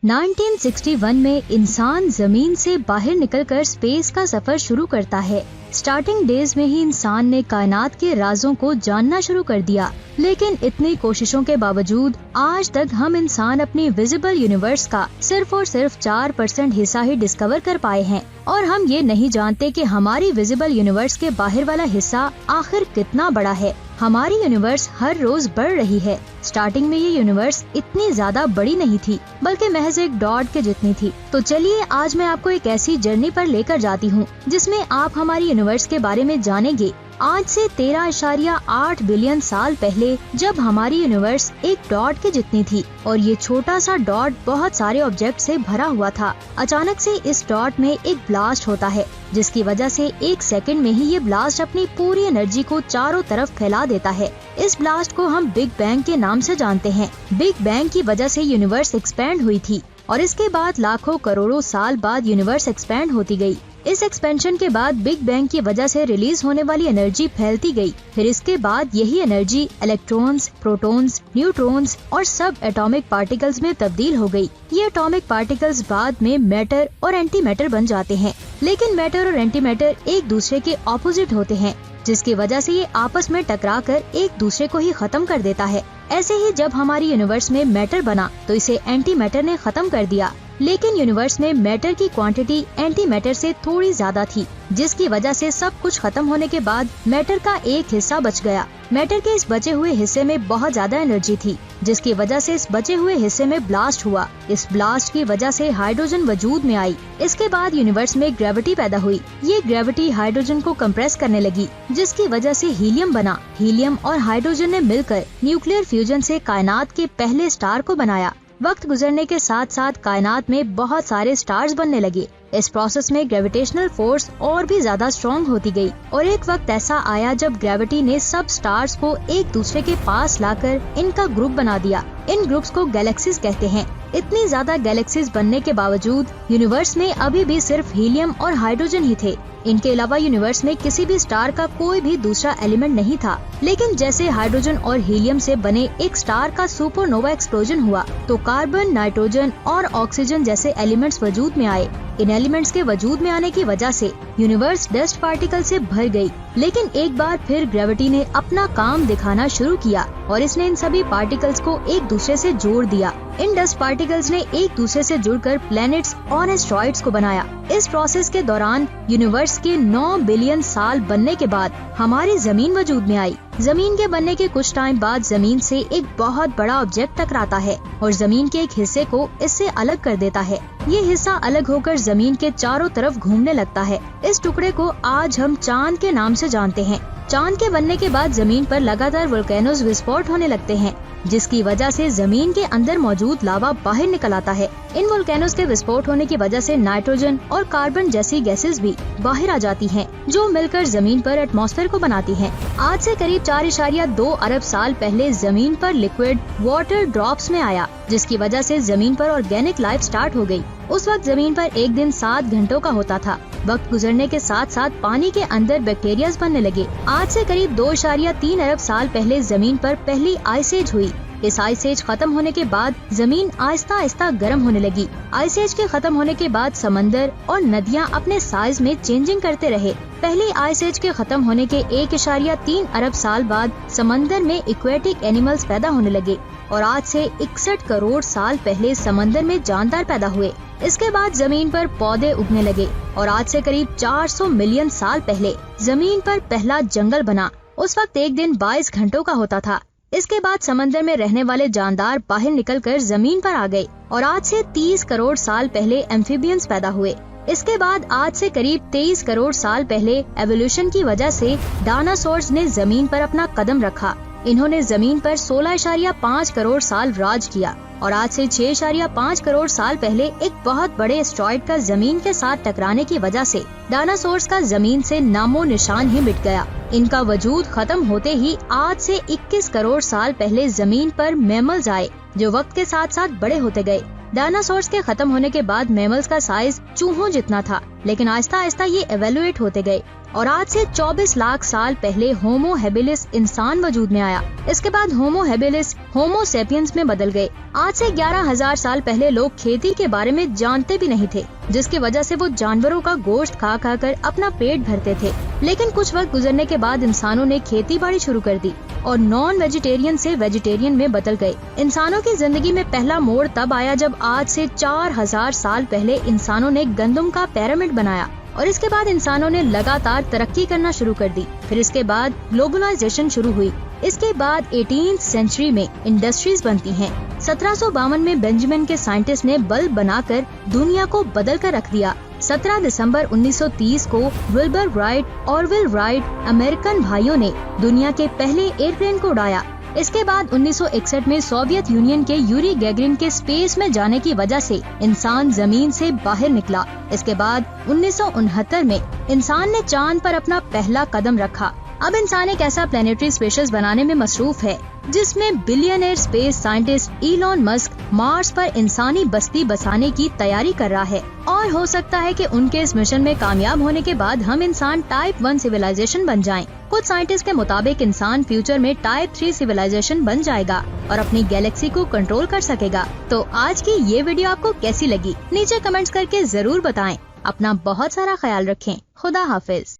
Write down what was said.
1961 में इंसान जमीन से बाहर निकलकर स्पेस का सफर शुरू करता है। स्टार्टिंग डेज में ही इंसान ने कायनात के राजों को जानना शुरू कर दिया, लेकिन इतनी कोशिशों के बावजूद आज तक हम इंसान अपनी विजिबल यूनिवर्स का सिर्फ और सिर्फ 4% हिस्सा ही डिस्कवर कर पाए हैं और हम ये नहीं जानते कि हमारी विजिबल यूनिवर्स के बाहर वाला हिस्सा आखिर कितना बड़ा है। हमारी यूनिवर्स हर रोज बढ़ रही है। स्टार्टिंग में ये यूनिवर्स इतनी ज्यादा बड़ी नहीं थी, बल्कि महज एक डॉट के जितनी थी। तो चलिए आज मैं आपको एक ऐसी जर्नी पर लेकर जाती हूँ जिसमें आप हमारी यूनिवर्स के बारे में जानेंगे। आज से 13.8 बिलियन साल पहले जब हमारी यूनिवर्स एक डॉट के जितनी थी और ये छोटा सा डॉट बहुत सारे ऑब्जेक्ट से भरा हुआ था, अचानक से इस डॉट में एक ब्लास्ट होता है, जिसकी वजह से एक सेकंड में ही ये ब्लास्ट अपनी पूरी एनर्जी को चारों तरफ फैला देता है। इस ब्लास्ट को हम बिग बैंग के नाम से जानते हैं। बिग बैंग की वजह से यूनिवर्स एक्सपैंड हुई थी और इसके बाद लाखों करोड़ों साल बाद यूनिवर्स एक्सपैंड होती गई। इस एक्सपेंशन के बाद बिग बैंग की वजह से रिलीज होने वाली एनर्जी फैलती गई। फिर इसके बाद यही एनर्जी इलेक्ट्रॉन्स, प्रोटॉन्स, न्यूट्रॉन्स और सब एटॉमिक पार्टिकल्स में तब्दील हो गई। ये एटॉमिक पार्टिकल्स बाद में मैटर और एंटी मैटर बन जाते हैं, लेकिन मैटर और एंटी मैटर एक दूसरे के ऑपोजिट होते हैं, जिसकी वजह से ये आपस में टकराकर एक दूसरे को ही खत्म कर देता है। ऐसे ही जब हमारी यूनिवर्स में मैटर बना तो इसे एंटी मैटर ने खत्म कर दिया, लेकिन यूनिवर्स में मैटर की क्वांटिटी एंटी मैटर से थोड़ी ज्यादा थी, जिसकी वजह से सब कुछ खत्म होने के बाद मैटर का एक हिस्सा बच गया। मैटर के इस बचे हुए हिस्से में बहुत ज्यादा एनर्जी थी, जिसकी वजह से इस बचे हुए हिस्से में ब्लास्ट हुआ। इस ब्लास्ट की वजह से हाइड्रोजन वजूद में आई। इसके बाद यूनिवर्स में ग्रेविटी पैदा हुई। ये ग्रेविटी हाइड्रोजन को कंप्रेस करने लगी, जिसकी वजह से हीलियम बना। हीलियम और हाइड्रोजन ने मिलकर न्यूक्लियर फ्यूजन से कायनात के पहले स्टार को बनाया। वक्त गुजरने के साथ साथ कायनात में बहुत सारे स्टार्स बनने लगे। इस प्रोसेस में ग्रेविटेशनल फोर्स और भी ज्यादा स्ट्रॉन्ग होती गई और एक वक्त ऐसा आया जब ग्रेविटी ने सब स्टार्स को एक दूसरे के पास लाकर इनका ग्रुप बना दिया। इन ग्रुप्स को गैलेक्सीज कहते हैं। इतनी ज्यादा गैलेक्सीज बनने के बावजूद यूनिवर्स में अभी भी सिर्फ हीलियम और हाइड्रोजन ही थे। इनके अलावा यूनिवर्स में किसी भी स्टार का कोई भी दूसरा एलिमेंट नहीं था। लेकिन जैसे हाइड्रोजन और हीलियम से बने एक स्टार का सुपरनोवा एक्सप्लोजन हुआ तो कार्बन, नाइट्रोजन और ऑक्सीजन जैसे एलिमेंट्स वजूद में आए। इन एलिमेंट्स के वजूद में आने की वजह से यूनिवर्स डस्ट पार्टिकल से भर गई। लेकिन एक बार फिर ग्रेविटी ने अपना काम दिखाना शुरू किया और इसने इन सभी पार्टिकल्स को एक दूसरे से जोड़ दिया। इन डस्ट पार्टिकल्स ने एक दूसरे से जुड़कर प्लैनेट्स और एस्ट्रॉइड्स को बनाया। इस प्रोसेस के दौरान यूनिवर्स के 9 बिलियन साल बनने के बाद हमारी जमीन वजूद में आई। जमीन के बनने के कुछ टाइम बाद जमीन से एक बहुत बड़ा ऑब्जेक्ट टकराता है और जमीन के एक हिस्से को इससे अलग कर देता है। ये हिस्सा अलग होकर जमीन के चारों तरफ घूमने लगता है। इस टुकड़े को आज हम चांद के नाम से जानते हैं। चांद के बनने के बाद जमीन पर लगातार वोल्केनोज विस्फोट होने लगते हैं, जिसकी वजह से जमीन के अंदर मौजूद लावा बाहर निकल आता है। इन वोल्केनोज के विस्फोट होने की वजह से नाइट्रोजन और कार्बन जैसी गैसेस भी बाहर आ जाती हैं, जो मिलकर जमीन पर एटमॉस्फेयर को बनाती हैं। आज से करीब 4.2 अरब साल पहले जमीन पर लिक्विड वाटर ड्रॉप्स में आया, जिसकी वजह से जमीन पर ऑर्गेनिक लाइफ स्टार्ट हो गई। उस वक्त जमीन पर एक दिन 7 घंटों का होता था। वक्त गुजरने के साथ साथ पानी के अंदर बैक्टीरियाज बनने लगे। आज से करीब 2.3 अरब साल पहले जमीन पर पहली आइस एज हुई। इस आइस एज खत्म होने के बाद जमीन आहिस्ता आहिस्ता गर्म होने लगी। आइस एज के खत्म होने के बाद समंदर और नदियां अपने साइज में चेंजिंग करते रहे। पहली आइस एज के खत्म होने के 1.3 अरब साल बाद समंदर में एक्वेटिक एनिमल्स पैदा होने लगे और आज से 61 करोड़ साल पहले समंदर में जानदार पैदा हुए। इसके बाद जमीन पर पौधे उगने लगे और आज से करीब 400 मिलियन साल पहले जमीन पर पहला जंगल बना। उस वक्त एक दिन 22 घंटों का होता था। इसके बाद समंदर में रहने वाले जानदार बाहर निकलकर जमीन पर आ गए और आज से 30 करोड़ साल पहले एम्फीबियंस पैदा हुए। इसके बाद आज से करीब 23 करोड़ साल पहले एवोल्यूशन की वजह से डायनासोर्स ने जमीन पर अपना कदम रखा। इन्होंने जमीन पर 16.5 करोड़ साल राज किया और आज से 6.5 करोड़ साल पहले एक बहुत बड़े एस्ट्रॉइड का जमीन के साथ टकराने की वजह से डायनासोर्स का जमीन से नामो निशान ही मिट गया। इनका वजूद खत्म होते ही आज से 21 करोड़ साल पहले जमीन पर मैमल्स आए, जो वक्त के साथ साथ बड़े होते गए। डायनासोर्स के खत्म होने के बाद मैमल्स का साइज चूहों जितना था। लेकिन आहिस्ता आहिस्ता ये एवेल्युएट होते गए और आज से 24 लाख साल पहले होमो हेबिलिस इंसान वजूद में आया। इसके बाद होमो हेबिलिस होमो सेपियंस में बदल गए। आज से 11,000 साल पहले लोग खेती के बारे में जानते भी नहीं थे, जिसकी वजह से वो जानवरों का गोश्त खा खा कर अपना पेट भरते थे। लेकिन कुछ वक्त गुजरने के बाद इंसानों ने खेती बाड़ी शुरू कर दी और नॉन वेजिटेरियन से वेजिटेरियन में बदल गए। इंसानों की जिंदगी में पहला मोड़ तब आया जब आज से 4,000 साल पहले इंसानों ने गंदम का पिरामिड बनाया और इसके बाद इंसानों ने लगातार तरक्की करना शुरू कर दी। फिर इसके बाद ग्लोबलाइजेशन शुरू हुई। इसके बाद 18th सेंचुरी में इंडस्ट्रीज बनती हैं। 1752 में बेंजामिन के साइंटिस्ट ने बल्ब बनाकर दुनिया को बदल कर रख दिया। 17 दिसंबर 1930 को विल्बर राइट और विल राइट अमेरिकन भाइयों ने दुनिया के पहले एयरप्लेन को उड़ाया। इसके बाद 1961 में सोवियत यूनियन के यूरी गैगरिन के स्पेस में जाने की वजह से इंसान जमीन से बाहर निकला। इसके बाद 1969 में इंसान ने चांद पर अपना पहला कदम रखा। अब इंसान एक ऐसा प्लेनेटरी स्पेशस बनाने में मसरूफ है जिसमें billionaire space scientist Elon Musk Mars पर इंसानी बस्ती बसाने की तैयारी कर रहा है और हो सकता है कि उनके इस मिशन में कामयाब होने के बाद हम इंसान टाइप 1 सिविलाइजेशन बन जाएं। कुछ साइंटिस्ट के मुताबिक इंसान फ्यूचर में टाइप 3 सिविलाइजेशन बन जाएगा और अपनी गैलेक्सी को कंट्रोल कर सकेगा। तो आज की ये वीडियो आपको कैसी लगी नीचे कमेंट्स करके जरूर बताएं। अपना बहुत सारा ख्याल रखें। खुदा हाफिज।